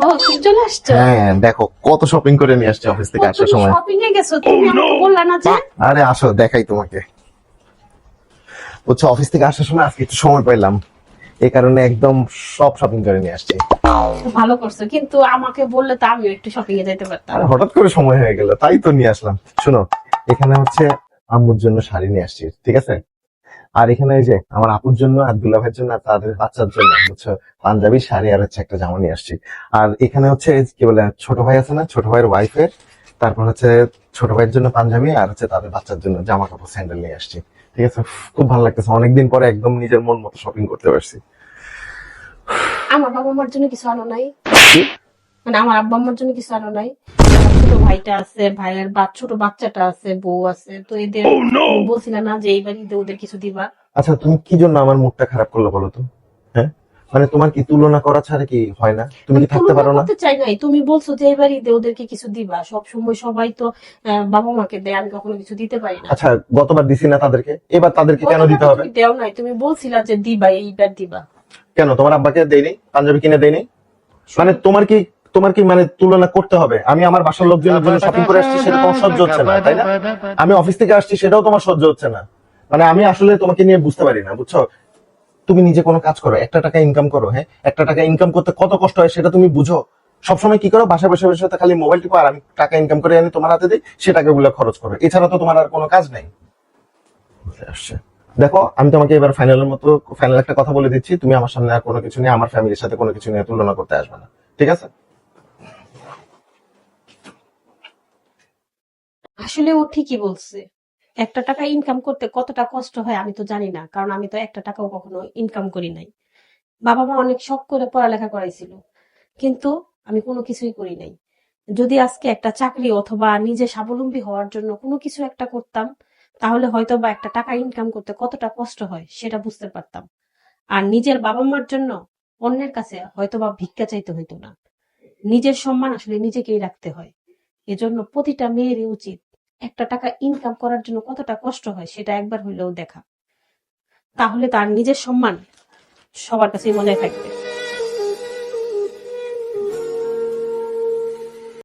ও তুমি চলে আসছো? হ্যাঁ, দেখো কত শপিং করে নিয়ে আসছে অফিস থেকে আসার সময়। শপিং এ গেছো? তুমি আমাকে বললা না যে? আরে আসো দেখাই তোমাকে। বুঝছো, অফিস থেকে আসার সময় আজকে একটু সময় পাইলাম, এই কারণে একদম সব শপিং করে নিয়ে আসছি। ভালো করছো, কিন্তু আমাকে বললে তো আমিও একটু শপিং এ যেতে পারতাম। আর হঠাৎ করে সময় হয়ে গেল, তাই তো নিয়ে আসলাম। শোনো, এখানে হচ্ছে আম্মুর জন্য শাড়ি নিয়ে আসছি, ঠিক আছে? আর এখানে এই যে আমার আপুর জন্য আর দুলা ভাইয়ের জন্য আর তাদের বাচ্চার জন্য বুঝছো পাঞ্জাবি শাড়ি আর হচ্ছে একটা জামা নিয়ে আসছি। আর এখানে হচ্ছে কি বলে ছোট ভাই আছে না, ছোট ভাইয়ের ওয়াইফের, তারপর হচ্ছে ছোট ভাইয়ের জন্য পাঞ্জাবি আর হচ্ছে তাদের বাচ্চার জন্য জামা কাপড় স্যান্ডেল নিয়ে আসছি। ঠিক আছে, খুব ভালো লাগতেছে, অনেকদিন পরে একদম নিজের মন মতো শপিং করতে পারছি। আমার বাবা মার জন্য কিছু আনো নাই? কি? মানে আমার আব্বা আম্মার জন্য কিছু আনো নাই? আমার ছোট ভাইটা আছে, ভাইয়ের ছোট বাচ্চাটা আছে, বউ আছে, তো এদের তুমি বলছিলে না যে এইবার ঈদে ওদের কিছু দিবা? আচ্ছা, তুমি কি জন্য আমার মুডটা খারাপ করলো বলো তো? হ্যাঁ, মানে তোমার কি তুলনা করা ছাড়া কি হয় না? তুমি আমি কি থাকতে তুলনা পারো না? করতে চাই নাই, তুমি বলছো যে এবার ঈদে ওদেরকে কিছু দিবা। সব সময় সবাই তো বাবা মাকে দেয়, আমি কখনো কিছু দিতে পারি না। আচ্ছা, গতবার দিছি না তাদেরকে, এবার তাদেরকে কেন দিতে হবে? তুমি দেও নাই, তুমি বলছিলা যে দিবা, এইবার দিবা। কেন তোমার আব্বাকে দেয়নি পাঞ্জাবি কিনে দেয়নি? মানে তোমার কি মানে তুলনা করতে হবে? আমি আমার বাসার লোকজনের জন্য শপিং করে আসছি, সেটা তোমার সহ্য হচ্ছে না, তাই না? আমি অফিস থেকে আসছি, সেটাও তোমার সহ্য হচ্ছে না। মানে আমি আসলে তোমাকে নিয়ে বুঝতে পারি না, বুঝছো? তুমি নিজে কোনো কাজ করো, একটা টাকা ইনকাম করো। হ্যাঁ, একটা টাকা ইনকাম করতে কত কষ্ট হয় সেটা তুমি বুঝো? সবসময় কি করো, বাসা বসে বসে খালি মোবাইল টিপো, আর আমি টাকা ইনকাম করে আনি তোমার হাতে দিই, সে টাকাগুলো খরচ করো। এছাড়া তো তোমার আর কোনো কাজ নেই। বুঝতে আসছে। দেখো, আমি তোমাকে এবার ফাইনাল একটা কথা বলে দিচ্ছি, তুমি আমার সামনে আর কোনো কিছু নিয়ে, আমার ফ্যামিলির সাথে কোনো কিছু নিয়ে তুলনা করতে আসবে না, ঠিক আছে? আসলে ও ঠিকই বলছে। একটা টাকা ইনকাম করতে কতটা কষ্ট হয় আমি তো জানি না, কারণ আমি তো একটা টাকাও কখনো ইনকাম করি নাই। বাবা মা অনেক শখ করে পড়ালেখা করাইছিল, কিন্তু আমি কোনো কিছুই করি নাই। যদি আজকে একটা চাকরি অথবা নিজে স্বাবলম্বী হওয়ার জন্য কোনো কিছু একটা করতাম, তাহলে হয়তো বা একটা টাকা ইনকাম করতে কতটা কষ্ট হয় সেটা বুঝতে পারতাম। আর নিজের বাবা মার জন্য অন্যের কাছে হয়তো বা ভিক্ষা চাইতে হইতো না। নিজের সম্মান আসলে নিজেকেই রাখতে হয়। এজন্য প্রতিটা মেয়েরই উচিত একটা টাকা ইনকাম করার জন্য কতটা কষ্ট হয় সেটা একবার হইলেও দেখা। তাহলে তার নিজের সম্মান সবার কাছেই বজায় থাকবে।